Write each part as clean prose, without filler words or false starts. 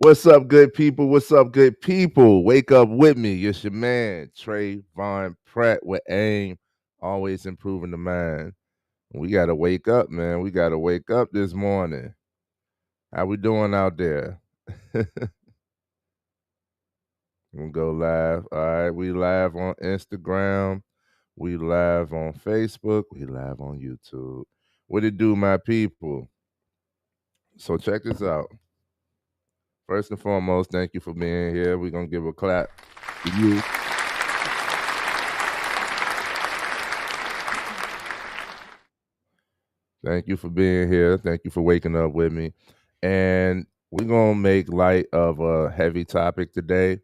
What's up, good people? What's up, good people? Wake up with me. It's your man, Trey Von Pratt with AIM, always improving the mind. We got to wake up, man. We got to wake up this morning. How we doing out there? We'll go live. All right, we live on Instagram. We live on Facebook. We live on YouTube. What it do, my people? So check this out. First and foremost, thank you for being here. We're going to give a clap to you. Thank you for being here. Thank you for waking up with me. And we're going to make light of a heavy topic today.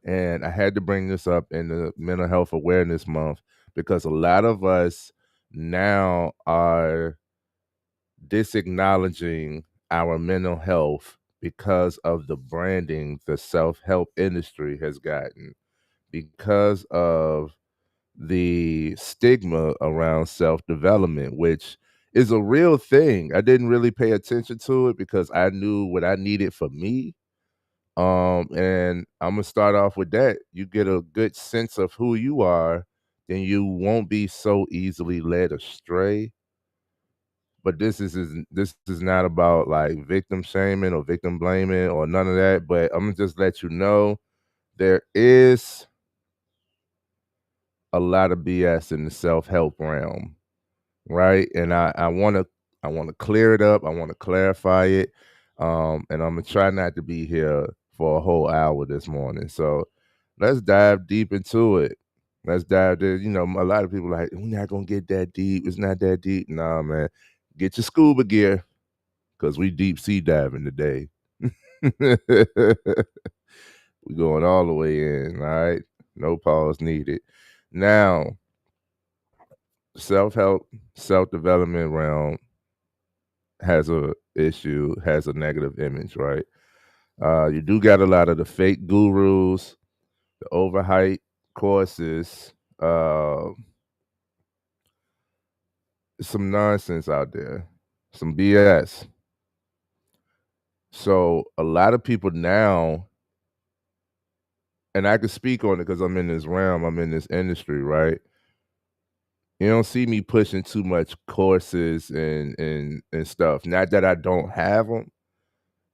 And I had to bring this up in the Mental Health Awareness Month because a lot of us now are disacknowledging our mental health because of the branding the self-help industry has gotten, because of the stigma around self-development, which is a real thing. I didn't really pay attention to it because I knew what I needed for me. And I'm gonna start off with that. You get a good sense of who you are, then you won't be so easily led astray. But this is not about like victim shaming or victim blaming or none of that. But I'm gonna just let you know there is a lot of BS in the self-help realm, right? And I want to clear it up. I want to clarify it. And I'm gonna try not to be here for a whole hour this morning. So let's dive deep into it. Let's dive there. A lot of people are like, we're not gonna get that deep. It's not that deep. Nah, man. Get your scuba gear because we deep sea diving today. We going all the way in, all right? No pause needed. Now, self-help, self-development realm has a negative image, right? You do got a lot of the fake gurus, the overhyped courses, some nonsense out there, some BS. So a lot of people now, and I can speak on it because I'm in this realm, I'm in this industry, right? You don't see me pushing too much courses and stuff. Not that I don't have them,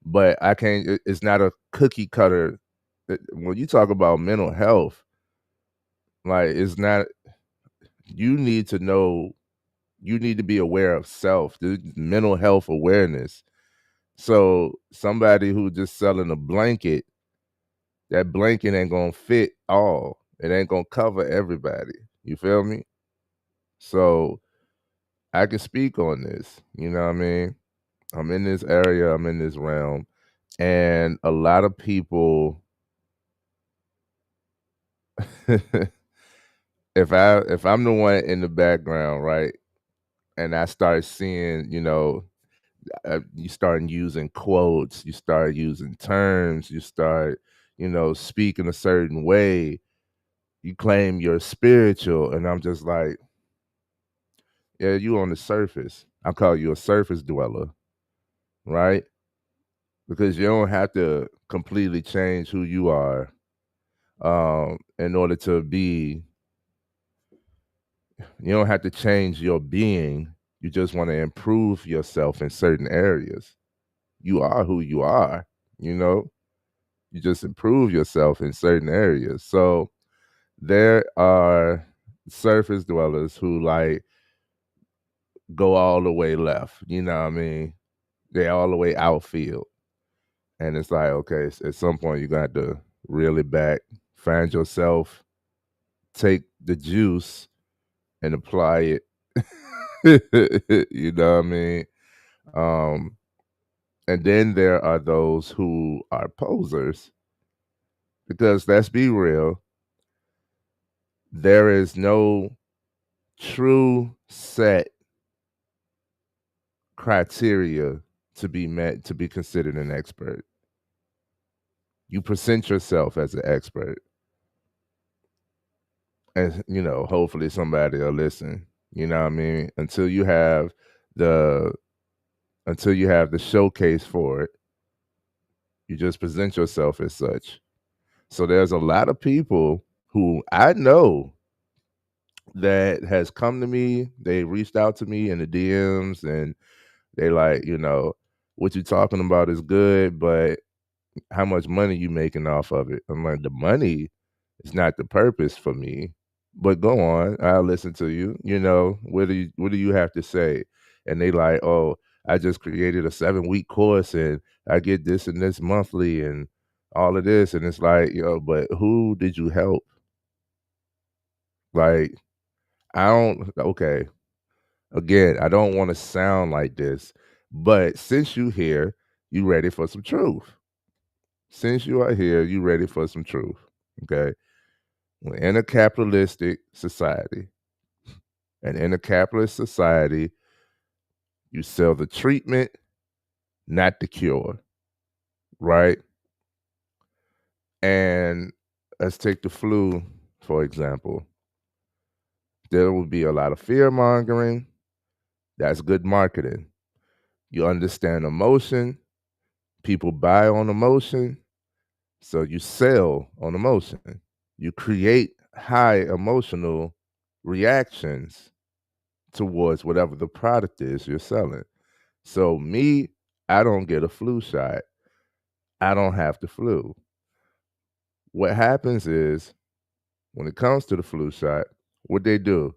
but I can't. It's not a cookie cutter. When you talk about mental health, like it's not. You need to know. You need to be aware of self. The mental health awareness. So somebody who just selling a blanket, that blanket ain't gonna fit all. It ain't gonna cover everybody. You feel me? So I can speak on this. You know what I mean? I'm in this area. I'm in this realm, and a lot of people. if I'm the one in the background, right, and I start seeing, you start using quotes, you start using terms, you start, speaking a certain way, you claim you're spiritual, and I'm just like, yeah, you on the surface. I call you a surface dweller, right? Because you don't have to completely change who you are in order to be. You don't have to change your being. You just want to improve yourself in certain areas. You are who you are, you know? You just improve yourself in certain areas. So there are surface dwellers who like go all the way left, you know what I mean? They all the way outfield. And it's like, okay, at some point you're gonna have to reel it back, find yourself, take the juice and apply it. You know what I mean? Um, and then there are those who are posers, because let's be real, there is no true set criteria to be met to be considered an expert. You present yourself as an expert, and hopefully somebody will listen. You know what I mean? The until you have the showcase for it, You just present yourself as such. So there's a lot of people who I know that has come to me, they reached out to me in the DMs and they like, what you talking about is good, but how much money you making off of it? I'm like, the money is not the purpose for me. But go on, I'll listen to you. What do you have to say? And they like, oh, I just created a 7-week course and I get this and this monthly and all of this. And it's like, but who did you help? Like, I don't okay. Again, I don't want to sound like this, but since you here, you ready for some truth. Since you are here, you ready for some truth. Okay. We're in a capitalistic society. And in a capitalist society, you sell the treatment, not the cure. Right. And let's take the flu, for example. There will be a lot of fear mongering. That's good marketing. You understand emotion. People buy on emotion. So you sell on emotion. You create high emotional reactions towards whatever the product is you're selling. So me, I don't get a flu shot. I don't have the flu. What happens is when it comes to the flu shot, what they do,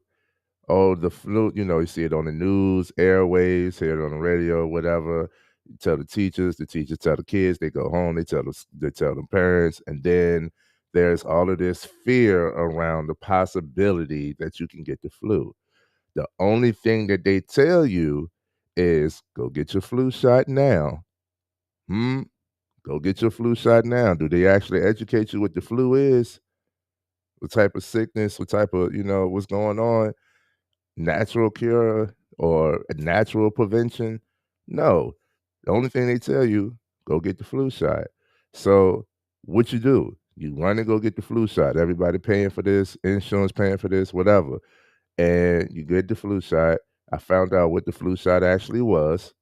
oh, the flu, you see it on the news, airwaves, hear it on the radio, whatever. You tell the teachers tell the kids, they go home, they tell the parents, and then there's all of this fear around the possibility that you can get the flu. The only thing that they tell you is go get your flu shot now. Hmm? Go get your flu shot now. Do they actually educate you what the flu is? What type of sickness, what type of, what's going on? Natural cure or a natural prevention? No. The only thing they tell you, go get the flu shot. So what you do? You run and go get the flu shot. Everybody paying for this, insurance paying for this, whatever. And you get the flu shot. I found out what the flu shot actually was.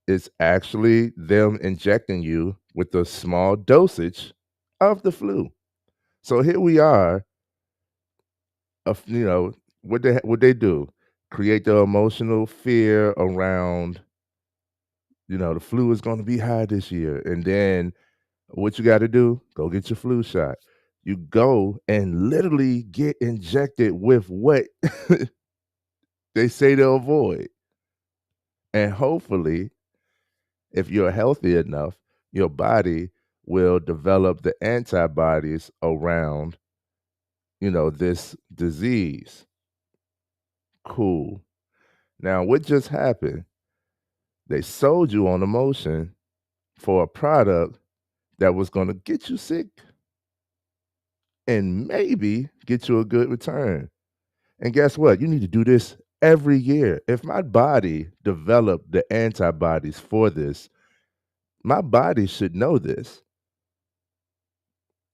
It's actually them injecting you with a small dosage of the flu. So here we are, what they do, create the emotional fear around, the flu is going to be high this year, and then what you got to do? Go get your flu shot. You go and literally get injected with what they say to avoid, and hopefully, if you're healthy enough, your body will develop the antibodies around, this disease. Cool. Now, what just happened? They sold you on emotion for a product that was going to get you sick and maybe get you a good return. And guess what? You need to do this every year. If my body developed the antibodies for this, my body should know this.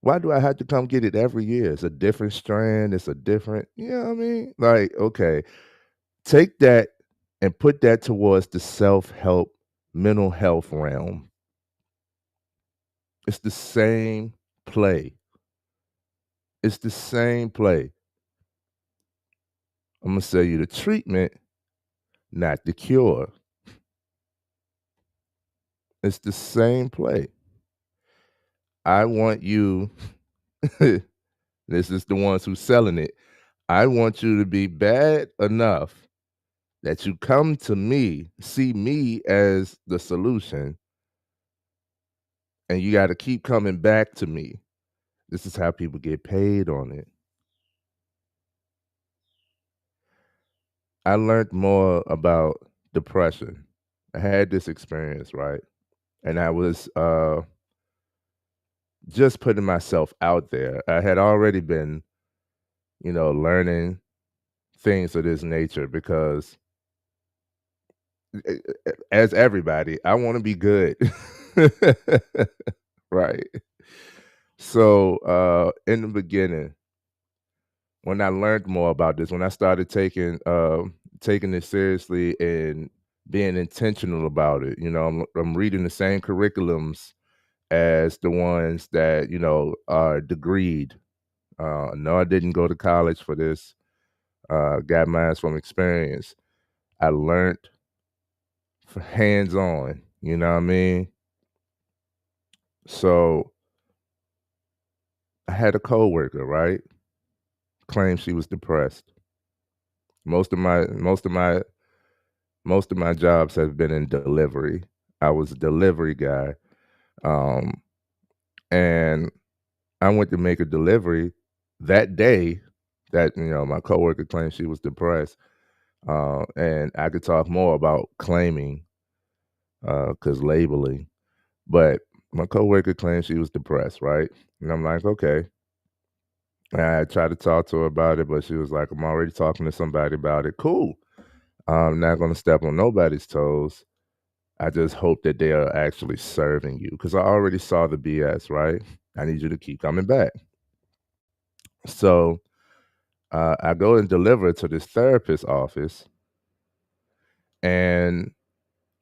Why do I have to come get it every year? It's a different strand. It's a different, you know what I mean? Like, okay, take that and put that towards the self-help mental health realm. It's the same play. It's the same play. I'm gonna sell you the treatment, not the cure. It's the same play. I want you, this is the ones who's selling it. I want you to be bad enough that you come to me, see me as the solution, and you got to keep coming back to me. This is how people get paid on it. I learned more about depression. I had this experience, right? And I was just putting myself out there. I had already been, learning things of this nature because as everybody, I want to be good. Right. So in the beginning, when I learned more about this, when I started taking it seriously and being intentional about it, I'm reading the same curriculums as the ones that, are degreed. No, I didn't go to college for this. Got mine from experience. I learned hands on, you know what I mean? So I had a coworker, right? Claimed she was depressed. Most of my most of my most of my jobs have been in delivery. I was a delivery guy. Um, and I went to make a delivery that day that, my coworker claimed she was depressed. And I could talk more about claiming, because labeling, but my coworker claimed she was depressed, right? And I'm like, okay. And I tried to talk to her about it, but she was like, I'm already talking to somebody about it. Cool. I'm not going to step on nobody's toes. I just hope that they are actually serving you because I already saw the BS, right? I need you to keep coming back. So I go and deliver to this therapist's office, and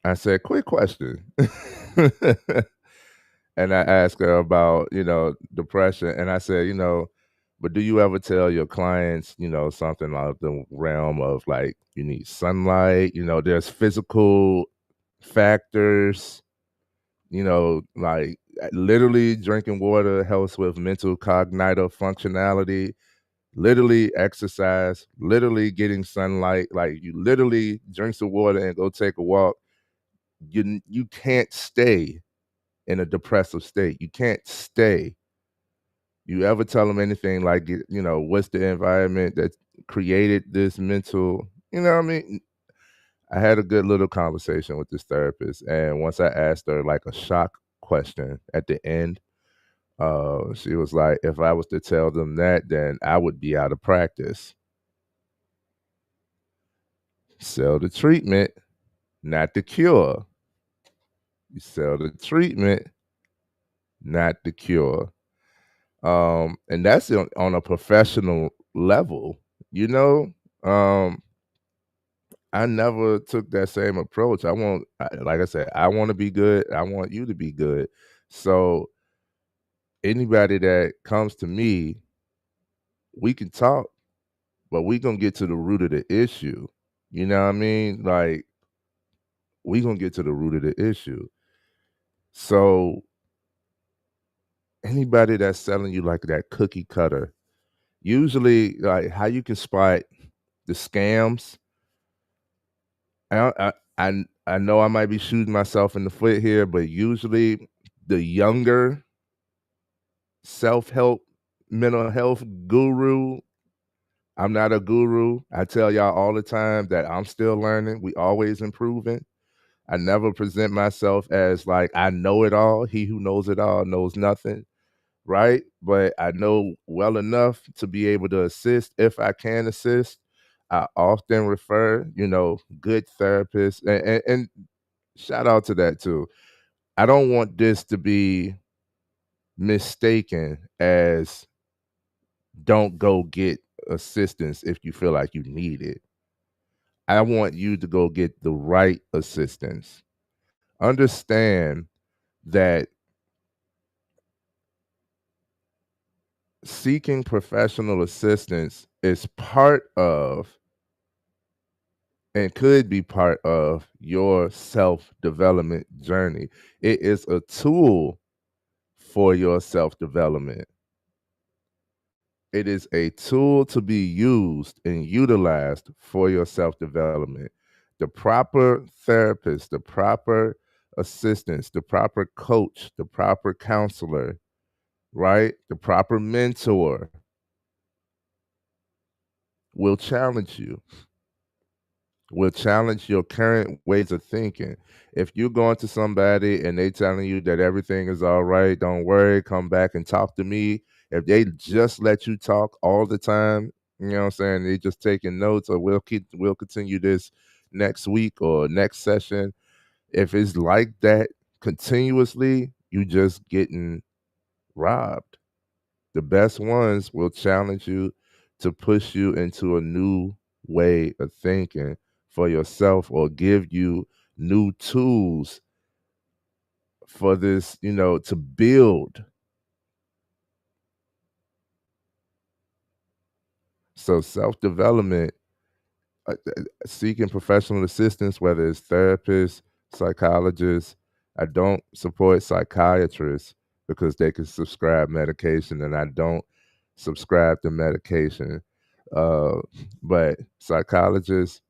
I said, quick question. And I asked her about, depression. And I said, but do you ever tell your clients, something like the realm of like, you need sunlight, there's physical factors, like literally drinking water helps with mental cognitive functionality, literally exercise, literally getting sunlight, like you literally drink some water and go take a walk. You can't stay in a depressive state. You can't stay. You ever tell them anything like, what's the environment that created this mental, what I mean? I had a good little conversation with this therapist. And once I asked her like a shock question at the end, she was like, if I was to tell them that, then I would be out of practice. Sell the treatment, not the cure. You sell the treatment, not the cure. And that's on a professional level, you know. Um, I never took that same approach. Like I said, I want to be good. I want you to be good. So anybody that comes to me, we can talk, but we gonna get to the root of the issue. You know what I mean? Like we gonna get to the root of the issue. So anybody that's selling you like that cookie cutter, usually like how you can spot the scams. I know I might be shooting myself in the foot here, but usually the younger self-help mental health guru. I'm not a guru. I tell y'all all the time that I'm still learning. We always improving. I never present myself as like I know it all. He who knows it all knows nothing, right? But I know well enough to be able to assist if I can assist. I often refer, good therapists, and shout out to that too. I don't want this to be mistaken as don't go get assistance if you feel like you need it. I want you to go get the right assistance. Understand that seeking professional assistance is part of and could be part of your self development journey. It is a tool for your self development. It is a tool to be used and utilized for your self development. The proper therapist, the proper assistance, the proper coach, the proper counselor, right? The proper mentor will challenge you, will challenge your current ways of thinking. If you're going to somebody and they telling you that everything is all right, don't worry, come back and talk to me. If they just let you talk all the time, you know what I'm saying, they just taking notes or we'll continue this next week or next session. If it's like that continuously, you just getting robbed. The best ones will challenge you to push you into a new way of thinking for yourself or give you new tools for this, to build. So self-development, seeking professional assistance, whether it's therapists, psychologists. I don't support psychiatrists because they can prescribe medication, and I don't subscribe to medication. Uh, but psychologists,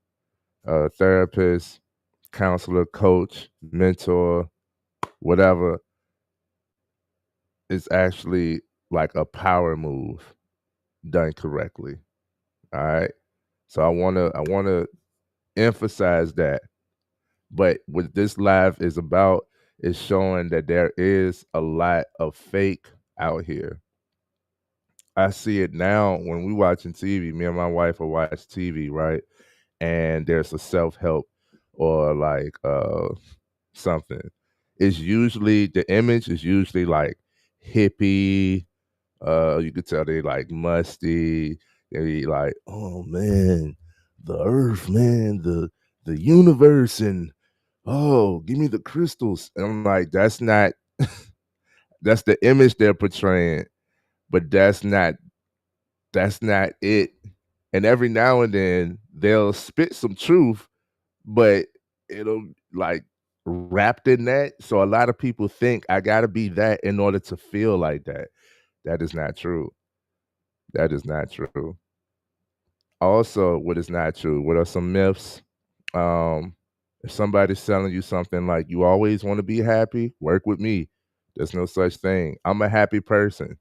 therapist, counselor, coach, mentor, whatever, is actually like a power move done correctly. All right. So I wanna emphasize that. But what this live is about is showing that there is a lot of fake out here. I see it now when we watching TV. Me and my wife will watch TV, right? And there's a self-help or like something. It's usually the image is usually like hippie. You could tell they like musty. They like, oh man, the earth, man, the universe, and oh, give me the crystals. And I'm like, that's not that's the image they're portraying, but that's not it. And every now and then they'll spit some truth, but it'll like wrapped in that. So a lot of people think I gotta be that in order to feel like that. That is not true. That is not true. Also, what is not true? What are some myths? Um, if somebody's selling you something like you always want to be happy, work with me. There's no such thing. I'm a happy person,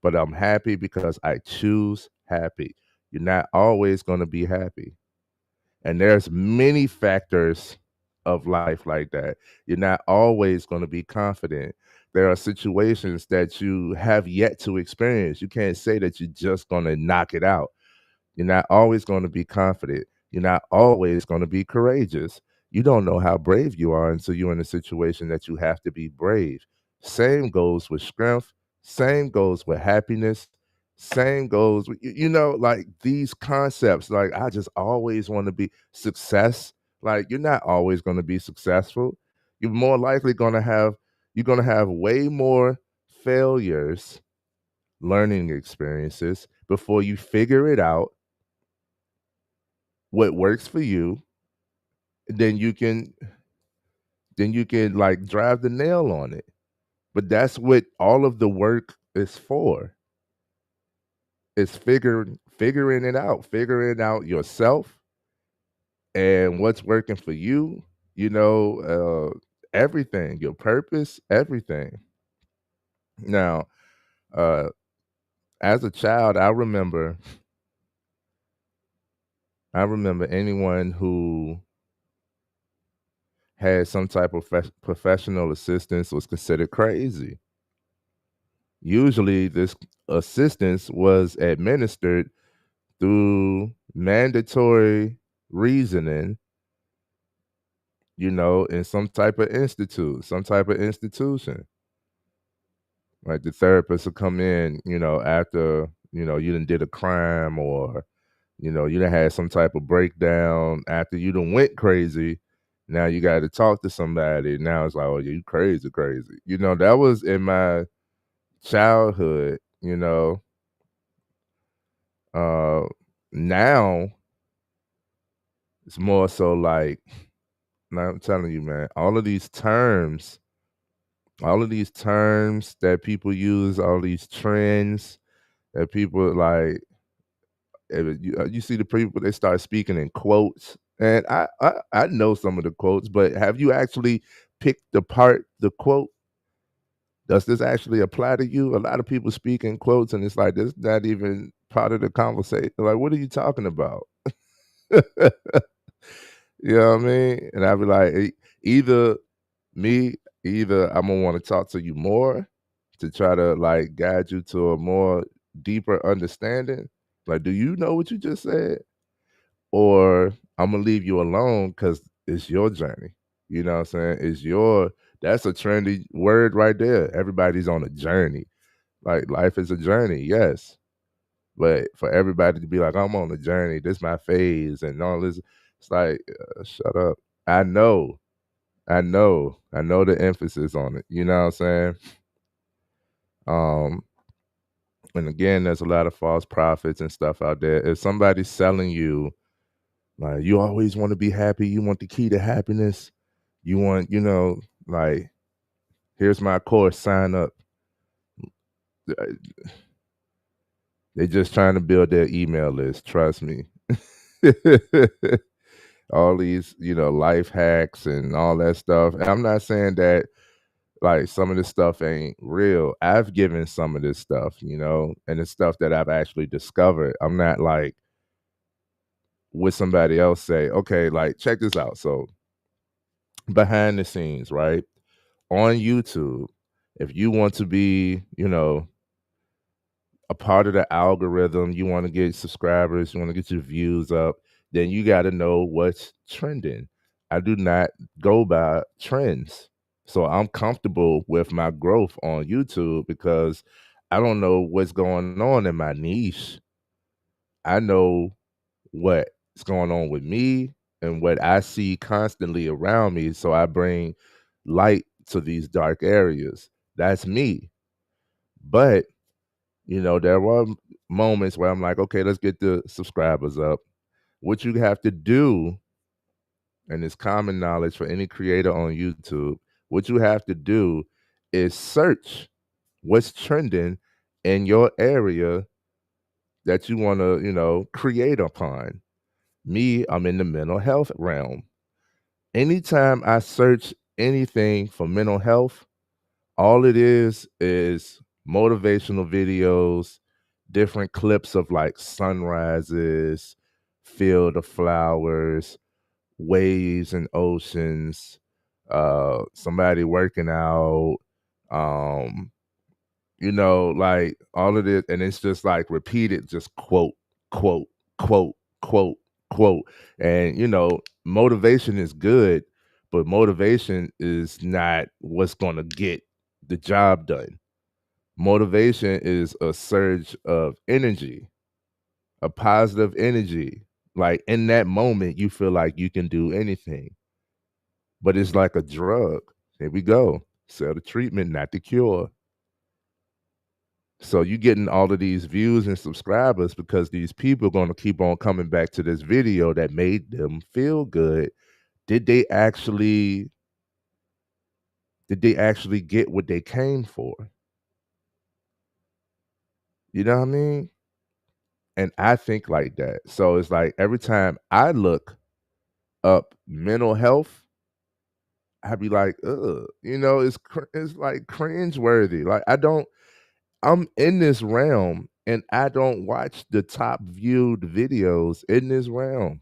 but I'm happy because I choose happy. You're not always going to be happy. And there's many factors of life like that. You're not always going to be confident. There are situations that you have yet to experience. You can't say that you're just going to knock it out. You're not always going to be confident. You're not always going to be courageous. You don't know how brave you are until you're in a situation that you have to be brave. Same goes with strength. Same goes with happiness. Same goes with, like these concepts. Like, I just always want to be success. Like, you're not always going to be successful. You're more likely you're going to have way more failures, learning experiences before you figure it out what works for you, then you can like drive the nail on it. But that's what all of the work is for. It's figuring out yourself and what's working for you, everything, your purpose, everything. Now, uh as a child, I remember anyone who had some type of professional assistance was considered crazy. Usually, this assistance was administered through mandatory reasoning, in some type of some type of institution. Like the therapist will come in, after, you done did a crime, or, you done had some type of breakdown after you done went crazy. Now you got to talk to somebody. Now it's like, oh, you crazy, crazy. That was in my childhood. Uh, Now it's more so like, now I'm telling you, man, all of these terms that people use, all these trends that people like, you see the people, they start speaking in quotes, and I know some of the quotes, but have you actually picked apart the quote? Does this actually apply to you? A lot of people speak in quotes, and it's like this not even part of the conversation. Like, what are you talking about? You know what I mean? And I'd be like, either me, either I'm gonna want to talk to you more to try to like guide you to a more deeper understanding. Like, do you know what you just said? Or I'm gonna leave you alone because it's your journey. You know what I'm saying? That's a trendy word right there. Everybody's on a journey. Like, life is a journey, yes. But for everybody to be like, I'm on a journey, this my phase and all this, it's like, shut up. I know. I know the emphasis on it. You know what I'm saying? Um, and again, there's a lot of false prophets and stuff out there. If somebody's selling you, like, you always want to be happy, you want the key to happiness, you want, like, here's my course, sign up. They're just trying to build their email list. Trust me. All these, life hacks and all that stuff. And I'm not saying that like some of this stuff ain't real. I've given some of this stuff, and it's stuff that I've actually discovered. I'm not like with somebody else say, okay, like check this out. So behind the scenes, right? On YouTube, if you want to be, a part of the algorithm, you want to get subscribers, you want to get your views up, then you got to know what's trending. I do not go by trends. So I'm comfortable with my growth on YouTube because I don't know what's going on in my niche. I know what's going on with me and what I see constantly around me. So I bring light to these dark areas. That's me. But there were moments where I'm like, okay, let's get the subscribers up. What you have to do, and it's common knowledge for any creator on YouTube, what you have to do is search what's trending in your area that you want to, create upon. Me, I'm in the mental health realm. Anytime I search anything for mental health, all it is motivational videos, different clips of like sunrises, field of flowers, waves and oceans, somebody working out, um, like all of this, and it's just like repeated, just quote, quote, quote, quote, quote. And motivation is good, but motivation is not what's gonna get the job done. Motivation is a surge of energy, a positive energy. Like in that moment, you feel like you can do anything, but it's like a drug. Here we go. Sell the treatment, not the cure. So you getting all of these views and subscribers because these people are going to keep on coming back to this video that made them feel good. Did they actually get what they came for? You know what I mean? And I think like that. So it's like every time I look up mental health, I'd be like, ugh, it's like cringe worthy. Like I'm in this realm and I don't watch the top viewed videos in this realm.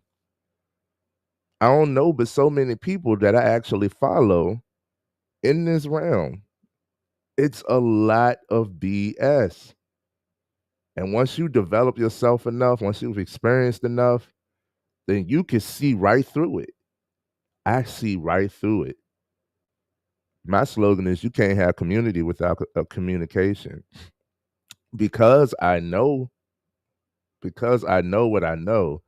I don't know, but so many people that I actually follow in this realm. It's a lot of BS. And once you develop yourself enough, once you've experienced enough, then you can see right through it. I see right through it. My slogan is you can't have community without a communication. Because I know what I know,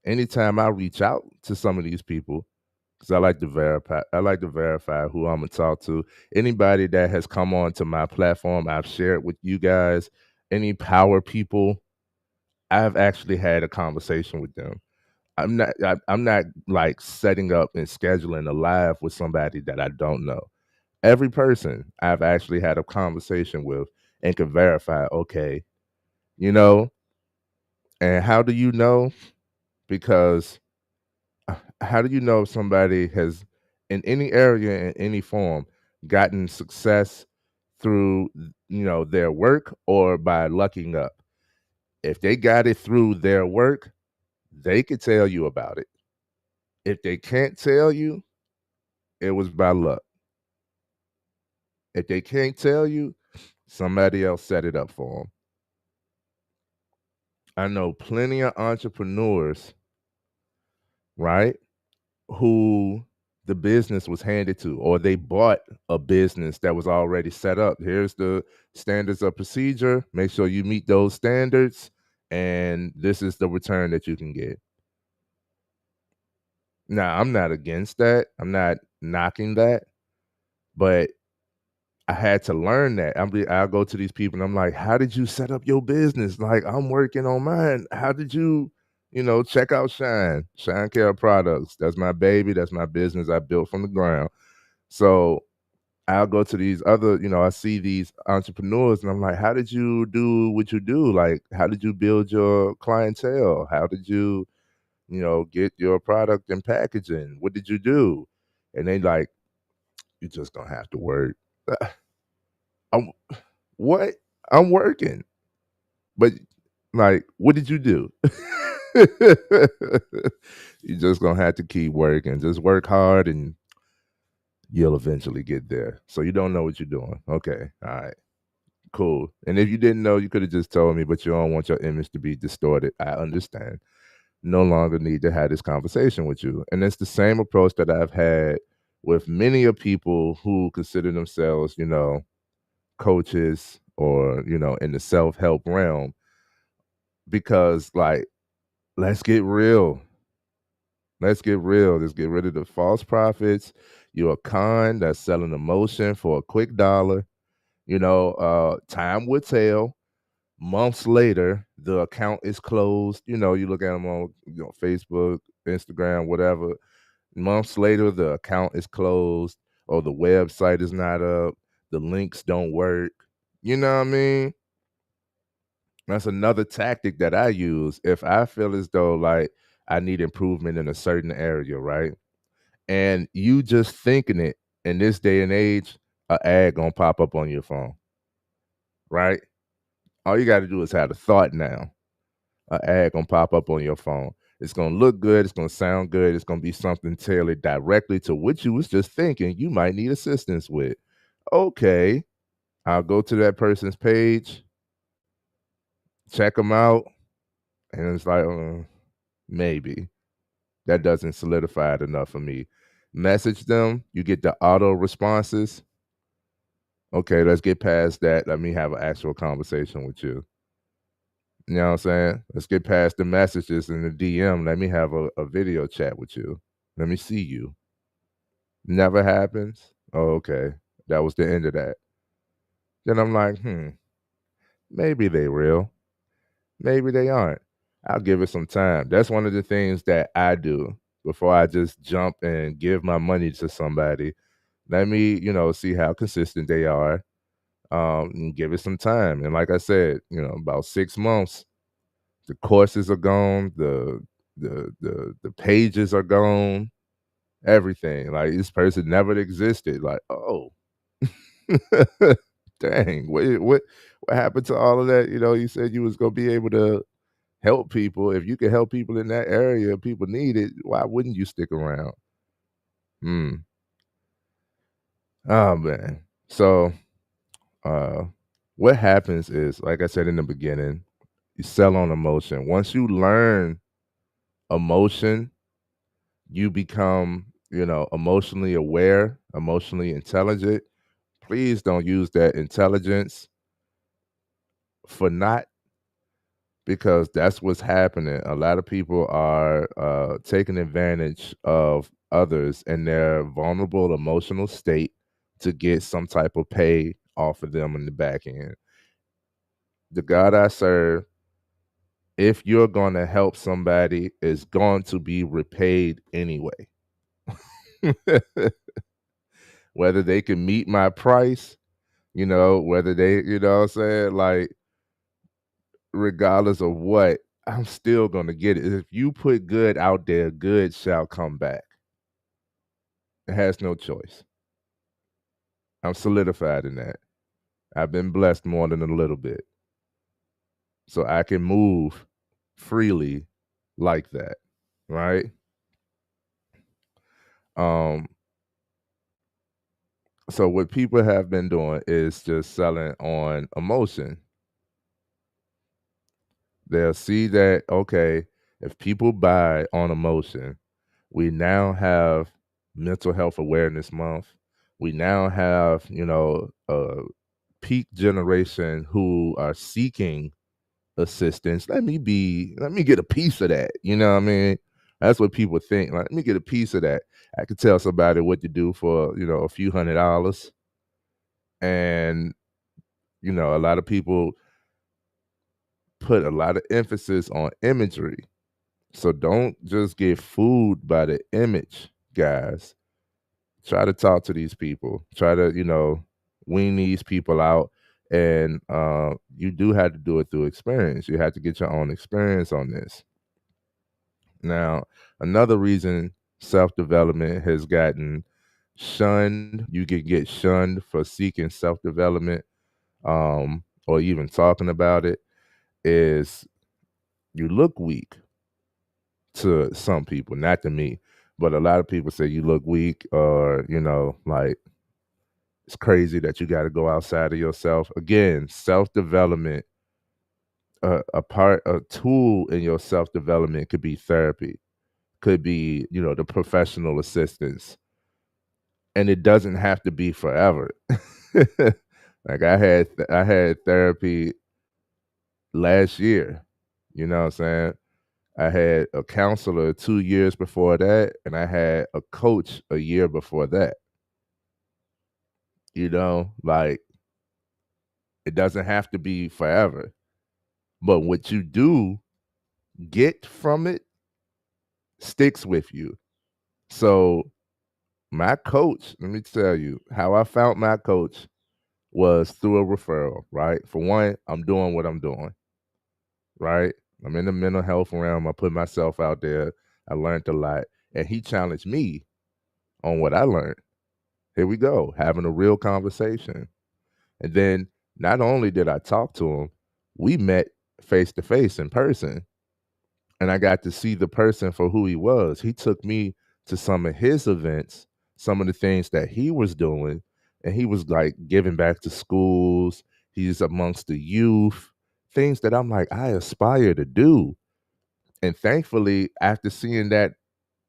anytime I reach out to some of these people, because I like to verify who I'm gonna talk to. Anybody that has come on to my platform, I've shared with you guys. Any power people, I've actually had a conversation with them. I'm not like setting up and scheduling a live with somebody that I don't know. Every person I've actually had a conversation with and can verify, okay, you know, and how do you know? Because how do you know if somebody has in any area in any form gotten success through their work or by lucking up? If they got it through their work, they could tell you about it. If they can't tell you, it was by luck. If they can't tell you, somebody else set it up for them. I know plenty of entrepreneurs, right, who the business was handed to, or they bought a business that was already set up. Here's the standards of procedure. Make sure you meet those standards, and this is the return that you can get. Now, I'm not against that. I'm not knocking that, but I had to learn that. I'll go to these people and I'm like, "How did you set up your business? Like, I'm working on mine. How did you, check out Shine Care Products. That's my baby. That's my business I built from the ground." So I'll go to these other, I see these entrepreneurs and I'm like, "How did you do what you do? Like, how did you build your clientele? How did you, get your product and packaging? What did you do?" And they like, "You just gonna have to work." I'm what? I'm working. But like, what did you do? You just gonna have to keep working. Just work hard and you'll eventually get there. So you don't know what you're doing. Okay. All right. Cool. And if you didn't know, you could have just told me, but you don't want your image to be distorted. I understand. No longer need to have this conversation with you. And it's the same approach that I've had with many of people who consider themselves, coaches or, in the self-help realm, because like, let's get real. Let's get real. Let's get rid of the false prophets. You're a con that's selling emotion for a quick dollar. Time will tell. Months later, the account is closed. You look at them on Facebook, Instagram, whatever. Months later, the account is closed or the website is not up. The links don't work. You know what I mean? That's another tactic that I use if I feel as though like I need improvement in a certain area, right? And you just thinking it in this day and age, a ad gonna pop up on your phone, right? All you got to do is have a thought now. A ad gonna pop up on your phone. It's gonna look good. It's gonna sound good. It's gonna be something tailored directly to what you was just thinking you might need assistance with. Okay, I'll go to that person's page, check them out, and it's like, maybe. That doesn't solidify it enough for me. Message them, you get the auto responses. Okay, let's get past that. Let me have an actual conversation with you. You know what I'm saying? Let's get past the messages in the DM. Let me have a video chat with you. Let me see you. Never happens. Oh, okay. That was the end of that. Then I'm like, maybe they real. Maybe they aren't. I'll give it some time. That's one of the things that I do before I just jump and give my money to somebody. Let me, see how consistent they are. And give it some time. And like I said, about 6 months, the courses are gone, the pages are gone, everything. Like this person never existed. Like, oh, dang, what happened to all of that? You said you was gonna be able to help people. If you could help people in that area, people need it. Why wouldn't you stick around? Hmm. Oh man. So uh what happens is, like I said in the beginning, you sell on emotion. Once you learn emotion, you become, emotionally aware, emotionally intelligent. Please don't use that intelligence for naught, because that's what's happening. A lot of people are taking advantage of others in their vulnerable emotional state to get some type of pay off of them in the back end. The God I serve, if you're going to help somebody, is going to be repaid anyway. Whether they can meet my price, whether they, what I'm saying, like, regardless of what, I'm still going to get it. If you put good out there, good shall come back. It has no choice. I'm solidified in that. I've been blessed more than a little bit. So I can move freely like that, right? Um, so what people have been doing is just selling on emotion. They'll see that, okay, if people buy on emotion, we now have Mental Health Awareness Month. We now have, a peak generation who are seeking assistance. Let me get a piece of that. You know what I mean? That's what people think. Like, let me get a piece of that. I could tell somebody what to do for, a few $100. And, a lot of people put a lot of emphasis on imagery. So don't just get fooled by the image, guys. Try to talk to these people. Try to, wean these people out. And you do have to do it through experience. You have to get your own experience on this. Now, another reason self-development has gotten shunned, you can get shunned for seeking self-development, or even talking about it, is you look weak to some people, not to me, but a lot of people say you look weak, or, like, it's crazy that you got to go outside of yourself. Again, self-development, a tool in your self-development could be therapy, could be, the professional assistance, and it doesn't have to be forever. Like, I had therapy last year. You know what I'm saying? I had a counselor 2 years before that, and I had a coach a year before that. Like, it doesn't have to be forever. But what you do get from it sticks with you. So my coach, let me tell you how I found my coach was through a referral, right? For one, I'm doing what I'm doing, right? I'm in the mental health realm. I put myself out there. I learned a lot. And he challenged me on what I learned. Here we go, having a real conversation. And then not only did I talk to him, we met face to face in person. And I got to see the person for who he was. He took me to some of his events, some of the things that he was doing, and he was like giving back to schools. He's amongst the youth, things that I'm like, I aspire to do. And thankfully, after seeing that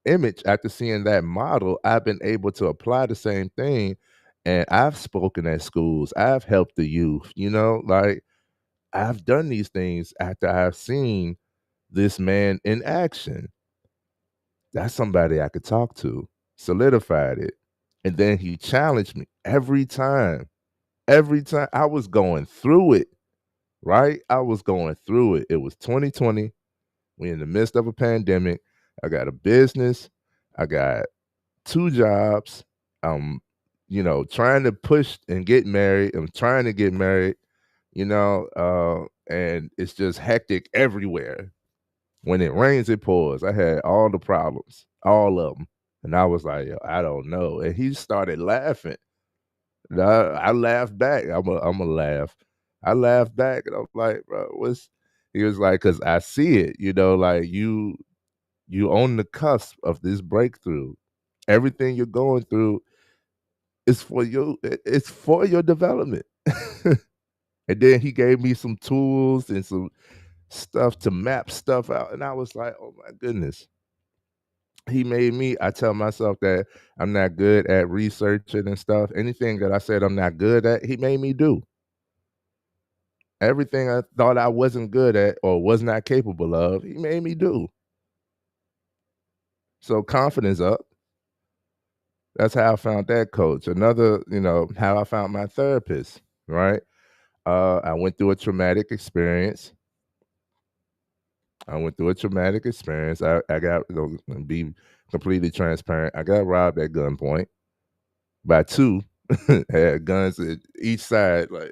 image, after seeing that model, I've been able to apply the same thing. And I've spoken at schools, I've helped the youth, like, I've done these things after I've seen this man in action. That's somebody I could talk to, solidified it. And then he challenged me every time. Every time I was going through it, right? I was going through it. It was 2020. We in the midst of a pandemic. I got a business. I got 2 jobs. I'm, trying to push and get married. I'm trying to get married, and it's just hectic everywhere. When it rains, it pours. I had all the problems, all of them. And I was like, "Yo, I don't know." And he started laughing. And I laughed back. I'm a laugh. I laughed back, and I was like, "Bro, what's?" He was like, "'Cause I see it, like you on the cusp of this breakthrough. Everything you're going through is for it's for your development." And then he gave me some tools and some stuff to map stuff out, and I was like, "Oh my goodness." He made me, I tell myself that I'm not good at researching and stuff. Anything that I said I'm not good at, he made me do. Everything I thought I wasn't good at or was not capable of, he made me do. So confidence up. That's how I found that coach. Another, how I found my therapist, right? I went through a traumatic experience. I got, be completely transparent. I got robbed at gunpoint by 2. Had guns at each side, like,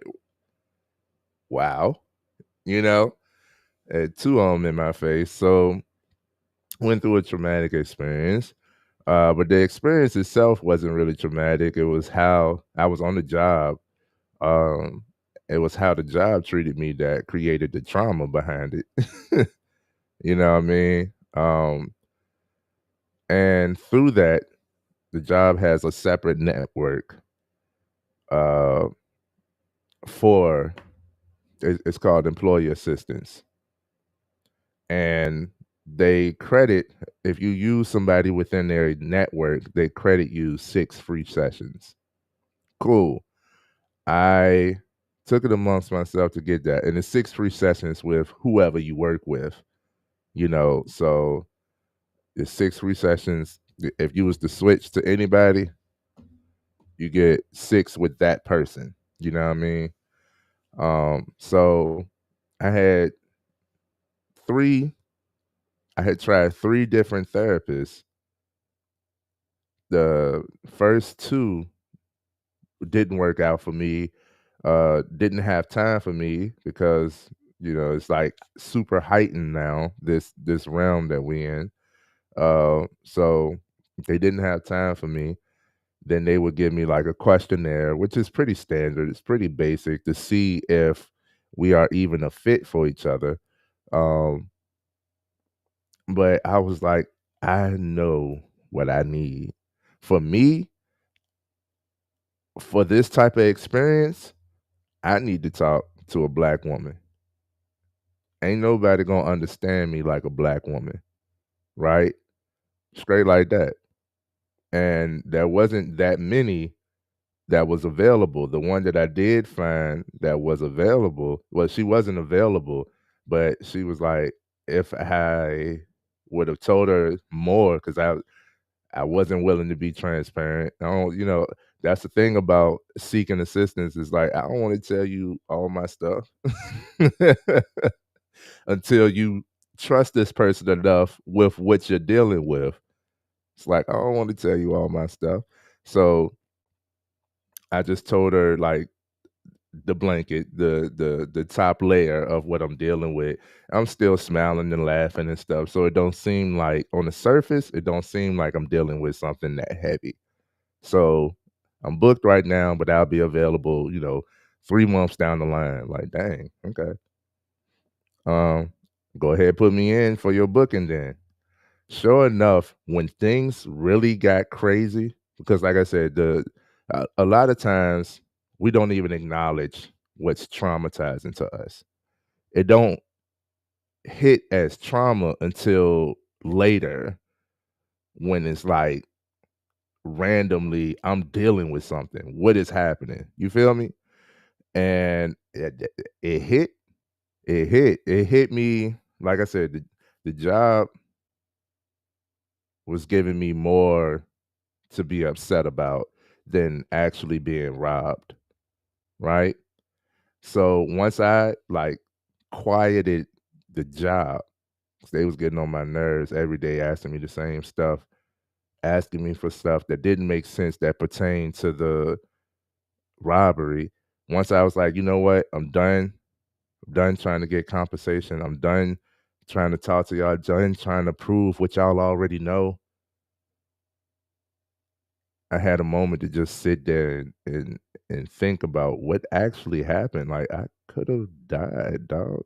wow, you know, had 2 of them in my face. So went through a traumatic experience. But the experience itself wasn't really traumatic. It was how I was on the job. Um, it was how the job treated me that created the trauma behind it. You know what I mean? And through that, the job has a separate network uh, for it's called employee assistance. And they credit, if you use somebody within their network, they credit you 6 free sessions. Cool. I took it amongst myself to get that. And it's 6 free sessions with whoever you work with, so It's 6 free sessions. If you was to switch to anybody, you get 6 with that person. You know what I mean? So I had 3 I had tried 3 different therapists. The first 2 didn't work out for me, didn't have time for me because, it's like super heightened now, this realm that we in. So they didn't have time for me. Then they would give me like a questionnaire, which is pretty standard. It's pretty basic to see if we are even a fit for each other. Um, but I was like, I know what I need. For me, for this type of experience, I need to talk to a black woman. Ain't nobody gonna understand me like a black woman, right? Straight like that. And there wasn't that many that was available. The one that I did find that was available, well, she wasn't available, but she was like, if I would have told her more, because I wasn't willing to be transparent. I don't, that's the thing about seeking assistance is like I don't want to tell you all my stuff until you trust this person enough with what you're dealing with. It's like I don't want to tell you all my stuff. So I just told her like the blanket, the top layer of what I'm dealing with. I'm still smiling and laughing and stuff. So it don't seem like on the surface, it don't seem like I'm dealing with something that heavy. So I'm booked right now, but I'll be available, 3 months down the line. Like, dang, okay. Um, Go ahead, put me in for your booking then. Sure enough, when things really got crazy, because like I said, a lot of times we don't even acknowledge what's traumatizing to us. It don't hit as trauma until later when it's like randomly I'm dealing with something. What is happening? You feel me? And it hit, it hit me. Like I said, the job was giving me more to be upset about than actually being robbed, right? So once I like quieted the job, 'cause they was getting on my nerves every day, asking me the same stuff, asking me for stuff that didn't make sense that pertained to the robbery. Once I was like, you know what, I'm done. I'm done trying to get compensation. I'm done trying to talk to y'all, done trying to prove what y'all already know. I had a moment to just sit there and think about what actually happened. Like I could have died, dog.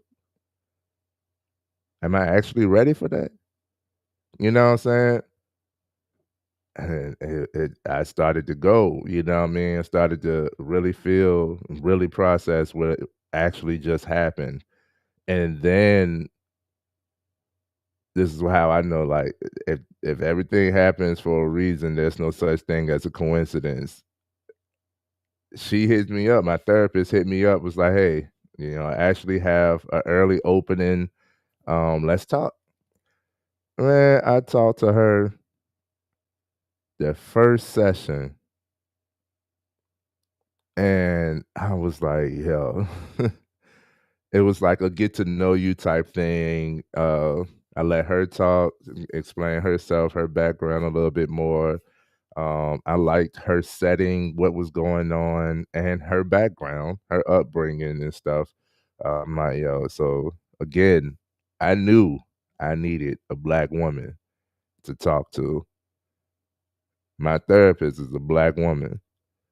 Am I actually ready for that? You know what I'm saying? And I started to go, you know what I mean? I started to really feel, really process what actually just happened. And then this is how I know, like, if everything happens for a reason, there's no such thing as a coincidence. She hit me up, my therapist hit me up, was like, "Hey, I actually have an early opening, let's talk." Man, I talked to her the first session, and I was like, "Yo," it was like a get to know you type thing. I let her talk, explain herself, her background a little bit more. I liked her setting, what was going on, and her background, her upbringing and stuff. I'm like, yo, so again, I knew I needed a black woman to talk to. My therapist is a black woman.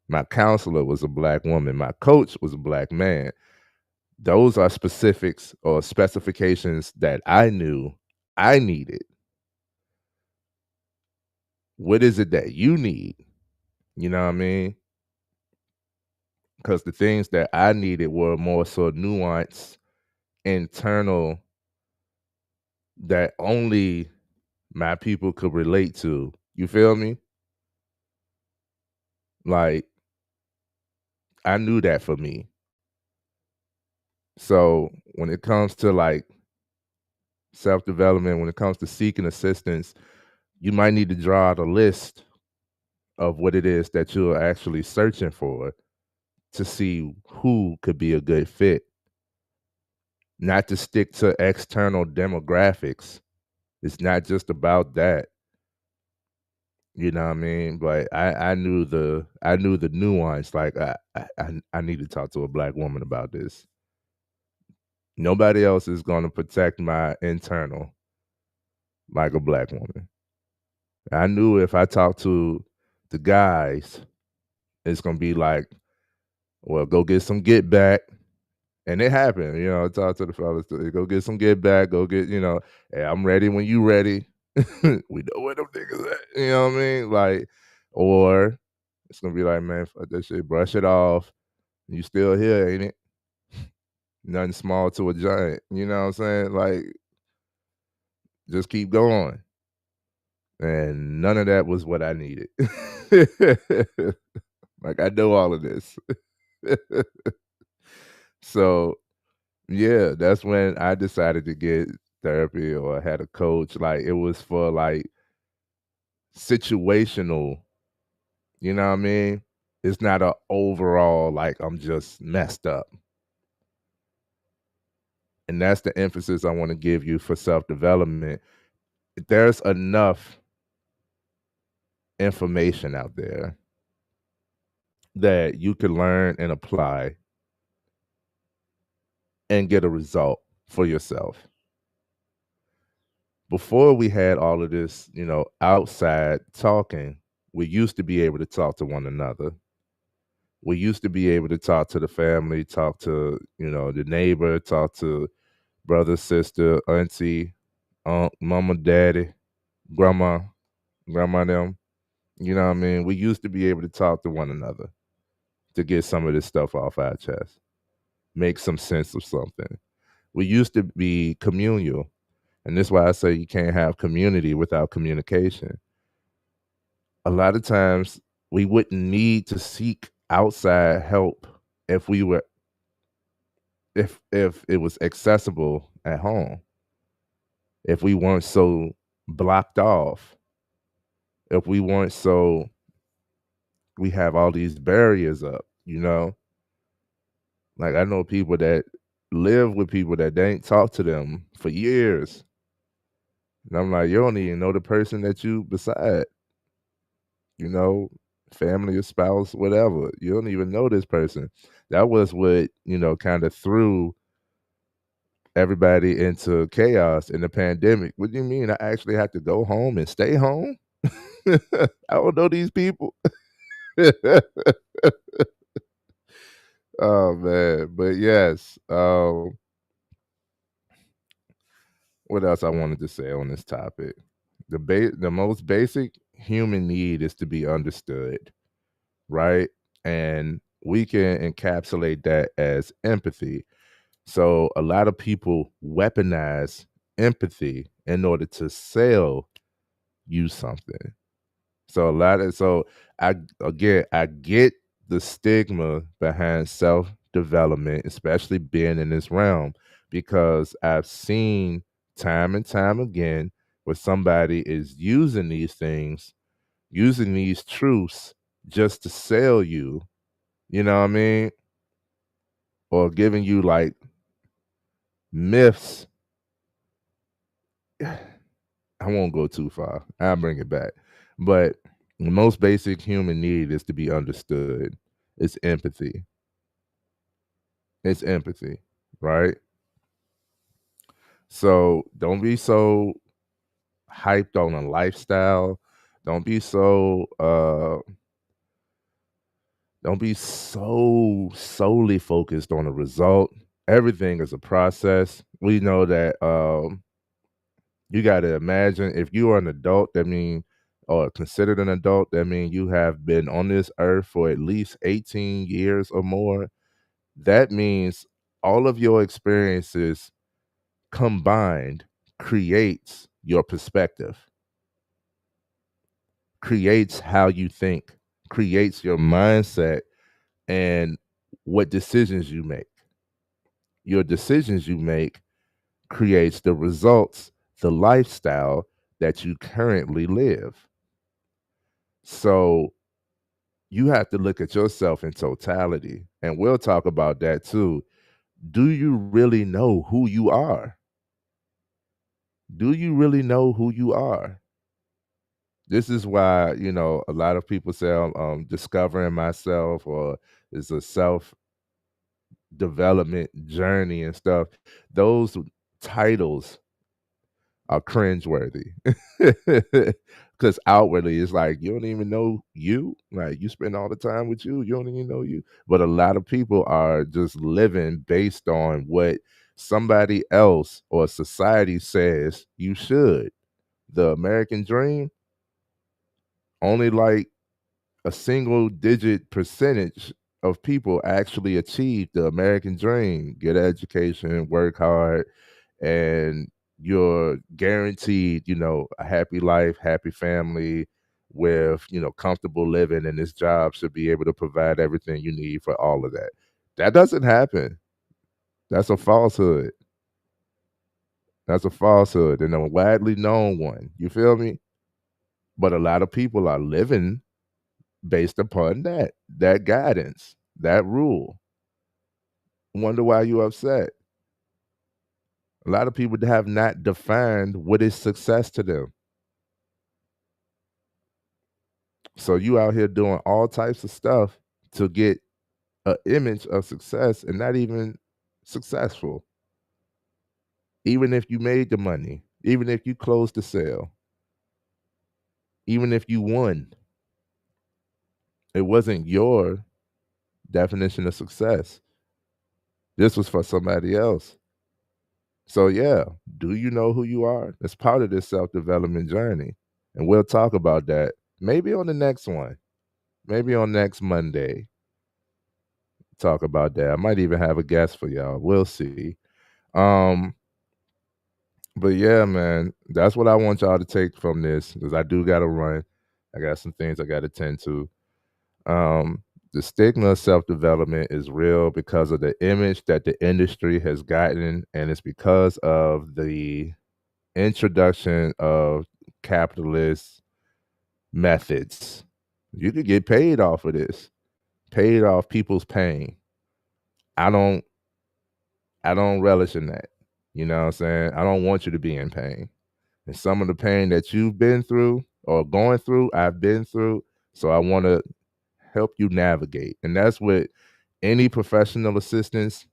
My counselor was a black woman. My coach was a black man. Those are specifics or specifications that I knew I needed. What is it that you need? You know what I mean? Because the things that I needed were more so nuanced, internal, that only my people could relate to. You feel me? Like, I knew that for me. So when it comes to like self development, when it comes to seeking assistance, You might need to draw out a list of what it is that you're actually searching for to see who could be a good fit, not to stick to external demographics. It's not just about that. You know what I mean? But I knew the nuance. Like I need to talk to a black woman about this. Nobody else is gonna protect my internal like a black woman. I knew if I talk to the guys, it's gonna be like, well, go get some get back. And it happened, I talk to the fellas, go get some get back, go get, hey, I'm ready when you ready. We know where them niggas at. You know what I mean? Like, or it's gonna be like, man, fuck that shit, brush it off. You still here, ain't it? Nothing small to a giant. You know what I'm saying? Like, just keep going. And none of that was what I needed. Like, I know all of this. So, yeah, that's when I decided to get therapy or had a coach. Like, it was for like situational, you know what I mean? It's not a overall like I'm just messed up. And that's the emphasis I want to give you for self-development. There's enough information out there that you can learn and apply and get a result for yourself. Before we had all of this, outside talking, we used to be able to talk to one another. We used to be able to talk to the family, talk to, the neighbor, talk to brother, sister, auntie, aunt, mama, daddy, grandma, them. You know what I mean? We used to be able to talk to one another to get some of this stuff off our chest, make some sense of something. We used to be communal. And this is why I say you can't have community without communication. A lot of times we wouldn't need to seek outside help if we were if it was accessible at home. If we weren't so blocked off, if we weren't so we have all these barriers up. Like I know people that live with people that they ain't talk to them for years. And I'm like, you don't even know the person that you beside, you know, family or spouse, whatever. You don't even know this person. That was what, kind of threw everybody into chaos in the pandemic. What do you mean? I actually have to go home and stay home? I don't know these people. Oh man, but yes. What else I wanted to say on this topic? The most basic human need is to be understood, right? And we can encapsulate that as empathy. So a lot of people weaponize empathy in order to sell you something. I get the stigma behind self-development, especially being in this realm, because I've seen time and time again where somebody is using these things, using these truths just to sell you, you know what I mean? Or giving you like myths. I won't go too far. I'll bring it back. But the most basic human need is to be understood. It's empathy. It's empathy, right? So hyped on a lifestyle. Don't be so don't be so solely focused on the result. Everything is a process. We know that you got to imagine if you are an adult, that means, or considered an adult, that means you have been on this earth for at least 18 years or more. That means all of your experiences combined creates your perspective, creates how you think, creates your mindset, and what decisions you make. Your decisions you make creates the results, the lifestyle that you currently live. So you have to look at yourself in totality. And we'll talk about that too. Do you really know who you are? Do you really know who you are? This is why, a lot of people say I'm discovering myself, or it's a self development journey and stuff. Those titles are cringeworthy. Because outwardly it's like you don't even know you. Like you spend all the time with you, you don't even know you. But a lot of people are just living based on what somebody else or society says you should. The American dream, only like a single digit percentage of people actually achieve the American dream. Get an education, work hard, and you're guaranteed, a happy life, happy family with, comfortable living, and this job should be able to provide everything you need for all of that. That doesn't happen. That's a falsehood. That's a falsehood and a widely known one. You feel me? But a lot of people are living based upon that guidance, that rule. Wonder why you upset. A lot of people have not defined what is success to them. So you out here doing all types of stuff to get an image of success and not even successful. Even if you made the money, even if you closed the sale, even if you won, it wasn't your definition of success. This was for somebody else. So yeah, do you know who you are? It's part of this self-development journey. And we'll talk about that maybe on the next one. Maybe on next Monday. Talk about that. I might even have a guest for y'all. We'll see. Um, but yeah, man, that's what I want y'all to take from this because I do got to run. I got some things I got to tend to. Um, the stigma of self development is real because of the image that the industry has gotten, and it's because of the introduction of capitalist methods. You could get paid off of this, paid off people's pain. I don't I don't relish in that. You know what I'm saying? I don't want you to be in pain. And some of the pain that you've been through or going through, I've been through. So I want to help you navigate. And that's what any professional assistance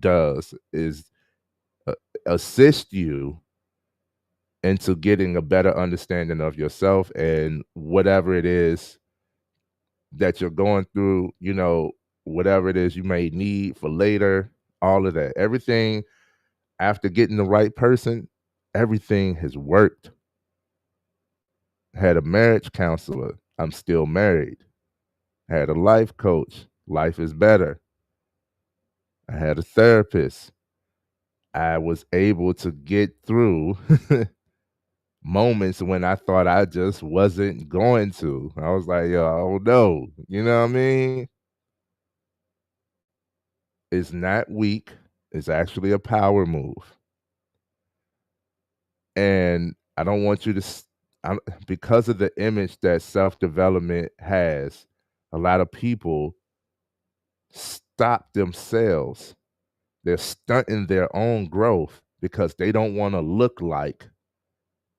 does is uh, assist you into getting a better understanding of yourself and whatever it is that you're going through, whatever it is you may need for later, all of that. Everything after getting the right person, everything has worked. Had a marriage counselor, I'm still married. Had a life coach, life is better. I had a therapist. I was able to get through moments when I thought I just wasn't going to. I was like, yo, oh no. You know what I mean? It's not weak. It's actually a power move. And I don't want you to, because of the image that self development has, a lot of people stop themselves. They're stunting their own growth because they don't want to look like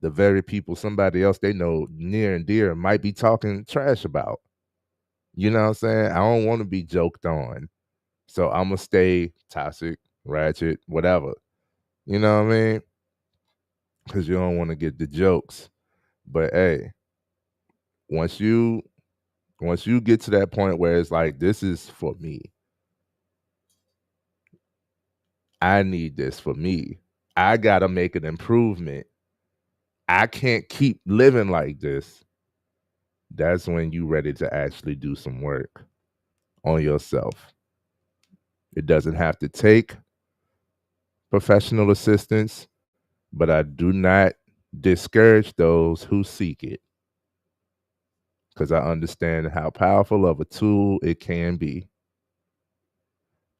the very people somebody else they know near and dear might be talking trash about. You know what I'm saying? I don't want to be joked on. So I'm going to stay toxic, ratchet, whatever. You know what I mean? Because you don't want to get the jokes. But hey, once you get to that point where it's like, this is for me. I need this for me. I got to make an improvement. I can't keep living like this. That's when you ready to actually do some work on yourself. It doesn't have to take professional assistance, but I do not discourage those who seek it because I understand how powerful of a tool it can be.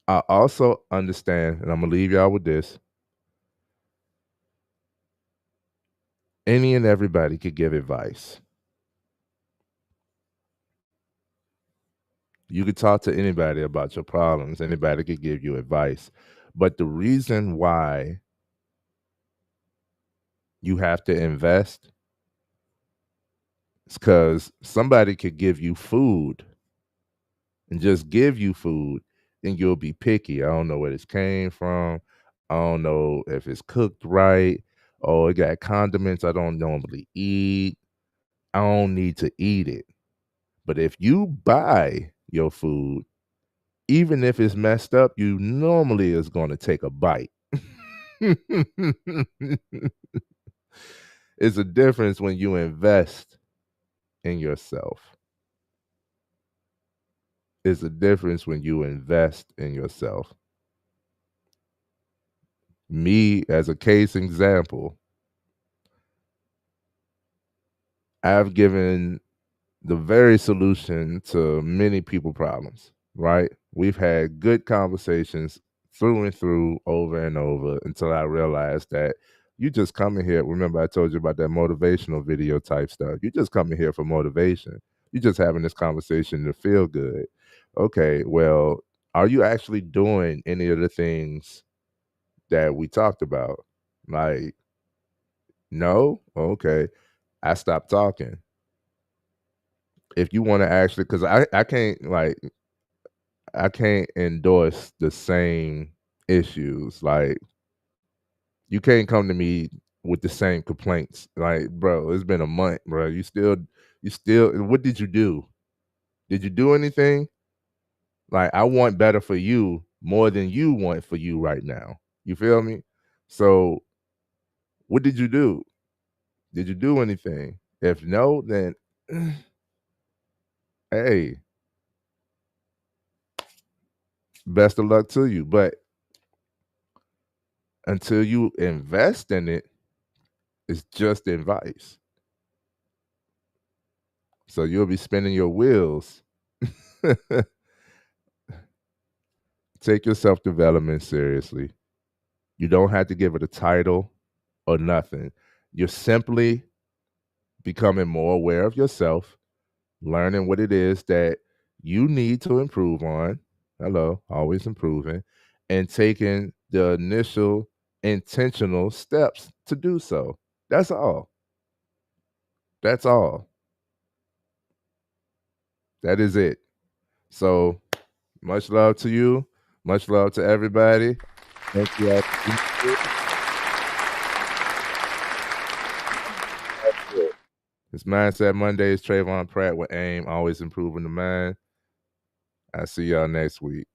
I also understand, and I'm going to leave y'all with this. Any and everybody could give advice. You could talk to anybody about your problems. Anybody could give you advice. But the reason why you have to invest is because somebody could give you food and just give you food, and you'll be picky. I don't know where this came from. I don't know if it's cooked right. Oh, it got condiments I don't normally eat. I don't need to eat it. But if you buy your food, even if it's messed up, you normally is going to take a bite. It's a difference when you invest in yourself. It's a difference when you invest in yourself. Me, as a case example, I've given the very solution to many people problems, right? We've had good conversations through and through, over and over, until I realized that you just come in here. Remember, I told you about that motivational video type stuff. You just come in here for motivation. You just having this conversation to feel good. Okay, well, are you actually doing any of the things that we talked about? Like, no? Okay. I stopped talking. If you want to actually, because I can't, like, I can't endorse the same issues. Like, you can't come to me with the same complaints. Like, bro, it's been a month, bro. You still, what did you do? Did you do anything? Like, I want better for you more than you want for you right now. You feel me? So, what did you do? Did you do anything? If no, then hey, best of luck to you. But until you invest in it, it's just advice. So you'll be spinning your wheels. Take your self development seriously. You don't have to give it a title or nothing. You're simply becoming more aware of yourself, learning what it is that you need to improve on. Hello, always improving, and taking the initial intentional steps to do so. That's all. That's all. That is it. So, much love to you. Much love to everybody. Thank you all for being here. That's it. It's Mindset Mondays. Trayvon Pratt with AIM, always improving the mind. I'll see y'all next week.